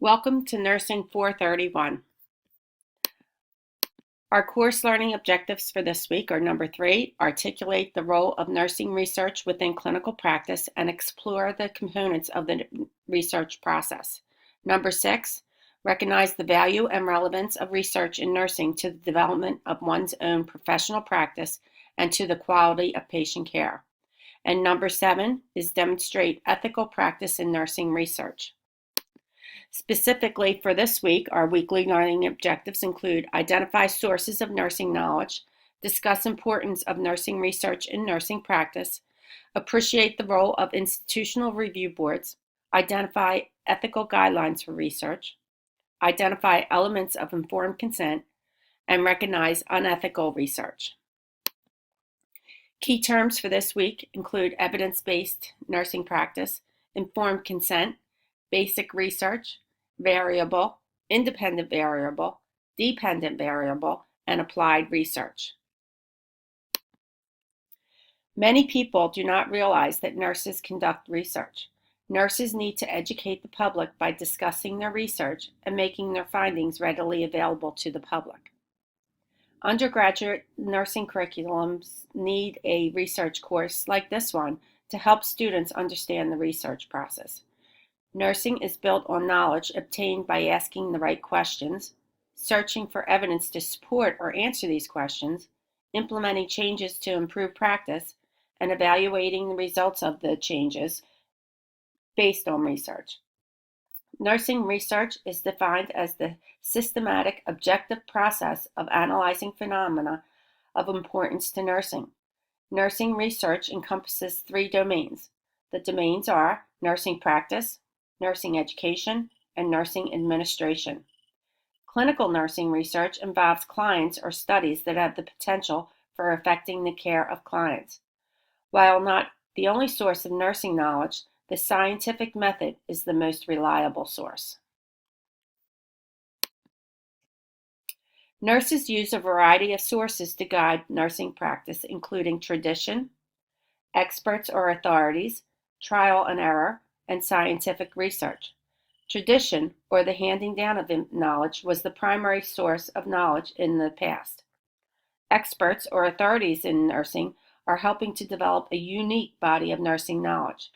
Welcome to Nursing 431. Our course learning objectives for this week are number 3, articulate the role of nursing research within clinical practice and explore the components of the research process. Number 6, recognize the value and relevance of research in nursing to the development of one's own professional practice and to the quality of patient care. And number 7 is demonstrate ethical practice in nursing research. Specifically for this week, our weekly learning objectives include identify sources of nursing knowledge, discuss importance of nursing research in nursing practice, appreciate the role of institutional review boards, identify ethical guidelines for research, identify elements of informed consent, and recognize unethical research. Key terms for this week include evidence-based nursing practice, informed consent, basic research, variable, independent variable, dependent variable, and applied research. Many people do not realize that nurses conduct research. Nurses need to educate the public by discussing their research and making their findings readily available to the public. Undergraduate nursing curriculums need a research course like this one to help students understand the research process. Nursing is built on knowledge obtained by asking the right questions, searching for evidence to support or answer these questions, implementing changes to improve practice, and evaluating the results of the changes based on research. Nursing research is defined as the systematic, objective process of analyzing phenomena of importance to nursing. Nursing research encompasses 3 domains. The domains are nursing practice, nursing education, and nursing administration. Clinical nursing research involves clients or studies that have the potential for affecting the care of clients. While not the only source of nursing knowledge, the scientific method is the most reliable source. Nurses use a variety of sources to guide nursing practice, including tradition, experts or authorities, trial and error, and scientific research. Tradition, or the handing down of knowledge, was the primary source of knowledge in the past. Experts or authorities in nursing are helping to develop a unique body of nursing knowledge.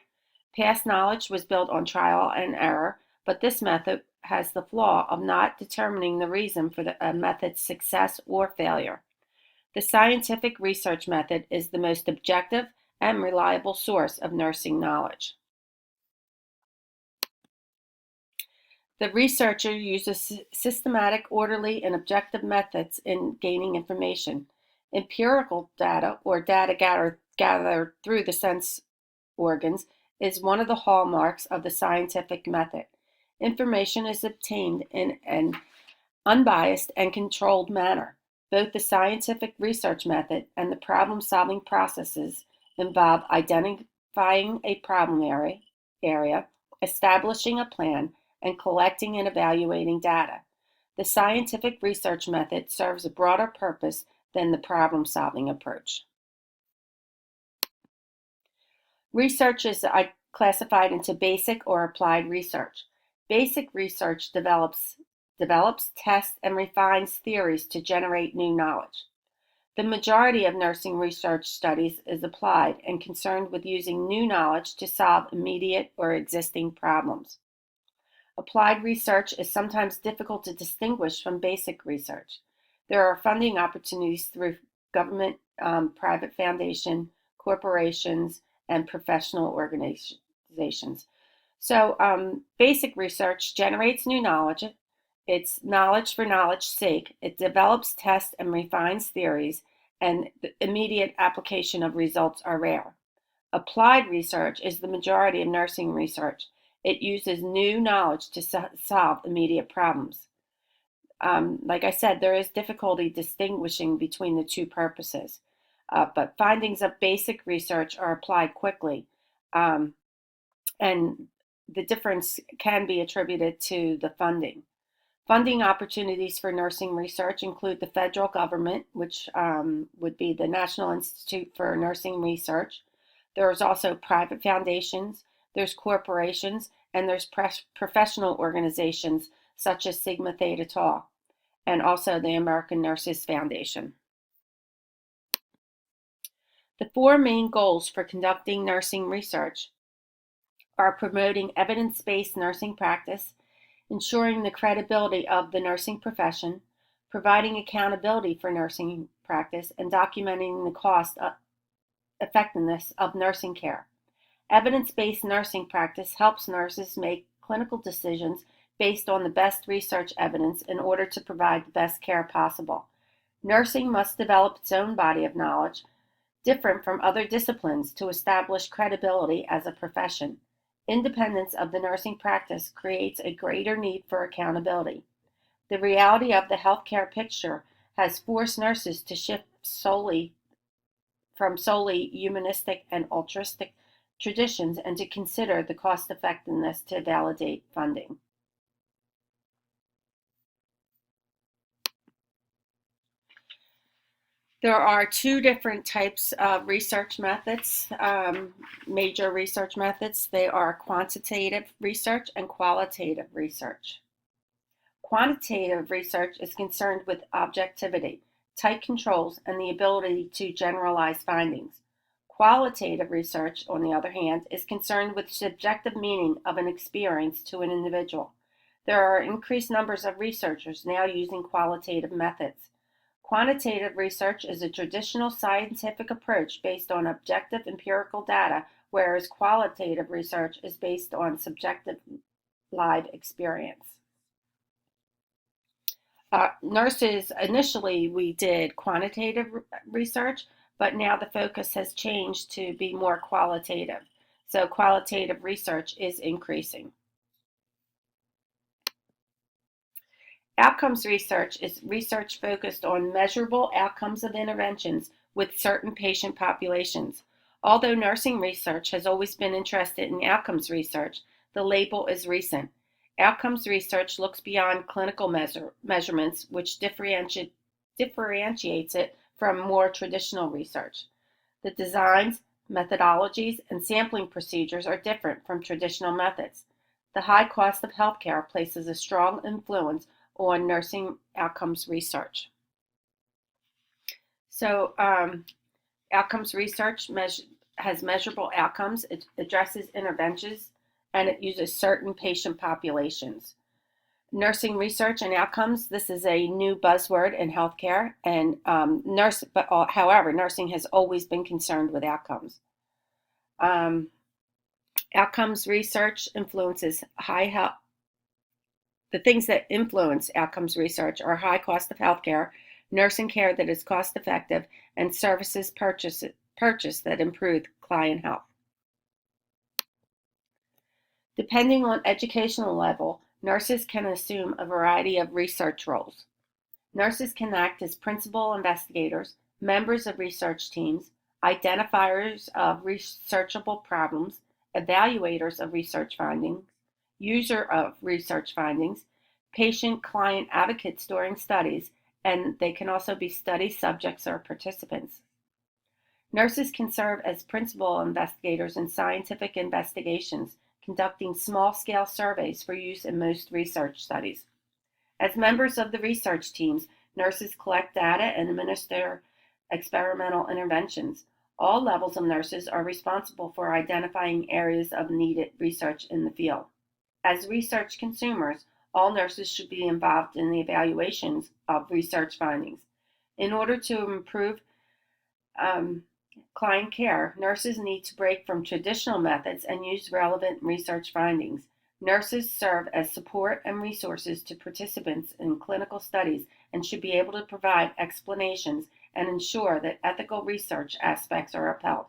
Past knowledge was built on trial and error, but this method has the flaw of not determining the reason for the method's success or failure. The scientific research method is the most objective and reliable source of nursing knowledge. The researcher uses systematic, orderly, and objective methods in gaining information. Empirical data, or data gathered through the sense organs, is one of the hallmarks of the scientific method. Information is obtained in an unbiased and controlled manner. Both the scientific research method and the problem-solving processes involve identifying a problem area, establishing a plan, and collecting and evaluating data. The scientific research method serves a broader purpose than the problem-solving approach. Research is classified into basic or applied research. Basic research develops, tests, and refines theories to generate new knowledge. The majority of nursing research studies is applied and concerned with using new knowledge to solve immediate or existing problems. Applied research is sometimes difficult to distinguish from basic research. There are funding opportunities through government, private foundation, corporations, and professional organizations. So basic research generates new knowledge. It's knowledge for knowledge's sake. It develops, tests, and refines theories, and the immediate application of results are rare. Applied research is the majority of nursing research. It uses new knowledge to solve immediate problems. Like I said, there is difficulty distinguishing between the two purposes, but findings of basic research are applied quickly, and the difference can be attributed to the funding. Funding opportunities for nursing research include the federal government, which would be the National Institute for Nursing Research. There's also private foundations, there's corporations, and there's professional organizations such as Sigma Theta Tau, and also the American Nurses Foundation. The four main goals for conducting nursing research are promoting evidence-based nursing practice, ensuring the credibility of the nursing profession, providing accountability for nursing practice, and documenting the cost effectiveness of nursing care. Evidence-based nursing practice helps nurses make clinical decisions based on the best research evidence in order to provide the best care possible. Nursing must develop its own body of knowledge, different from other disciplines, to establish credibility as a profession. Independence of the nursing practice creates a greater need for accountability. The reality of the healthcare picture has forced nurses to shift from solely humanistic and altruistic traditions and to consider the cost effectiveness to validate funding. There are two different types of research methods, major research methods. They are quantitative research and qualitative research. Quantitative research is concerned with objectivity, tight controls, and the ability to generalize findings. Qualitative research, on the other hand, is concerned with subjective meaning of an experience to an individual. There are increased numbers of researchers now using qualitative methods. Quantitative research is a traditional scientific approach based on objective empirical data, whereas qualitative research is based on subjective live experience. Nurses, initially we did quantitative research, but now the focus has changed to be more qualitative. So qualitative research is increasing. Outcomes research is research focused on measurable outcomes of interventions with certain patient populations. Although nursing research has always been interested in outcomes research, the label is recent. Outcomes research looks beyond clinical measurements, which differentiates it from more traditional research. The designs, methodologies, and sampling procedures are different from traditional methods. The high cost of healthcare places a strong influence on nursing outcomes research. So outcomes research has measurable outcomes. It addresses interventions, and it uses certain patient populations. Nursing research and outcomes, this is a new buzzword in healthcare, and however, nursing has always been concerned with outcomes. Outcomes research influences the things that influence outcomes research are high cost of healthcare, nursing care that is cost effective, and services purchased that improve client health. Depending on educational level, nurses can assume a variety of research roles. Nurses can act as principal investigators, members of research teams, identifiers of researchable problems, evaluators of research findings, user of research findings, patient-client advocates during studies, and they can also be study subjects or participants. Nurses can serve as principal investigators in scientific investigations, conducting small-scale surveys for use in most research studies. As members of the research teams, nurses collect data and administer experimental interventions. All levels of nurses are responsible for identifying areas of needed research in the field. As research consumers, all nurses should be involved in the evaluations of research findings. In order to improve client care, nurses need to break from traditional methods and use relevant research findings. Nurses serve as support and resources to participants in clinical studies and should be able to provide explanations and ensure that ethical research aspects are upheld.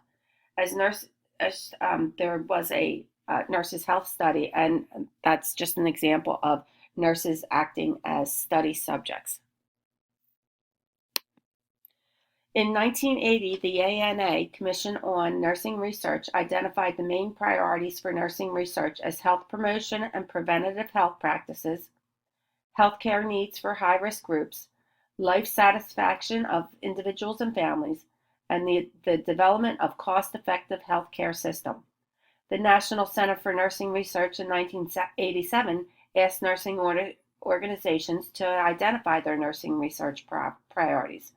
There was a nurses' health study, and that's just an example of nurses acting as study subjects. In 1980, the ANA, Commission on Nursing Research, identified the main priorities for nursing research as health promotion and preventative health practices, healthcare needs for high-risk groups, life satisfaction of individuals and families, and the development of cost-effective healthcare system. The National Center for Nursing Research in 1987 asked nursing organizations to identify their nursing research priorities.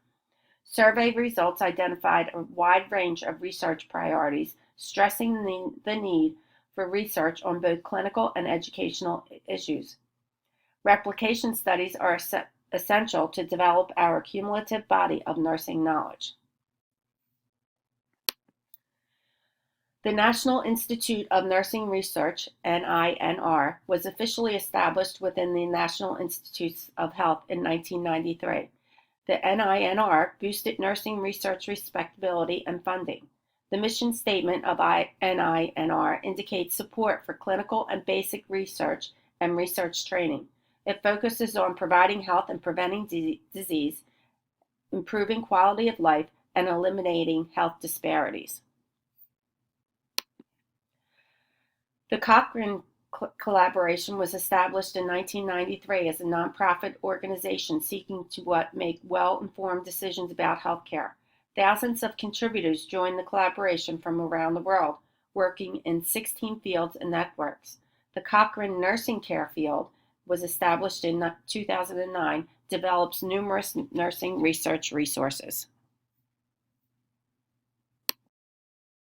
Survey results identified a wide range of research priorities, stressing the need for research on both clinical and educational issues. Replication studies are essential to develop our cumulative body of nursing knowledge. The National Institute of Nursing Research, NINR, was officially established within the National Institutes of Health in 1993. The NINR boosted nursing research respectability and funding. The mission statement of NINR indicates support for clinical and basic research and research training. It focuses on providing health and preventing disease, improving quality of life, and eliminating health disparities. The Cochrane Collaboration was established in 1993 as a nonprofit organization seeking to make well-informed decisions about healthcare. Thousands of contributors joined the collaboration from around the world, working in 16 fields and networks. The Cochrane Nursing Care Field was established in 2009, develops numerous nursing research resources.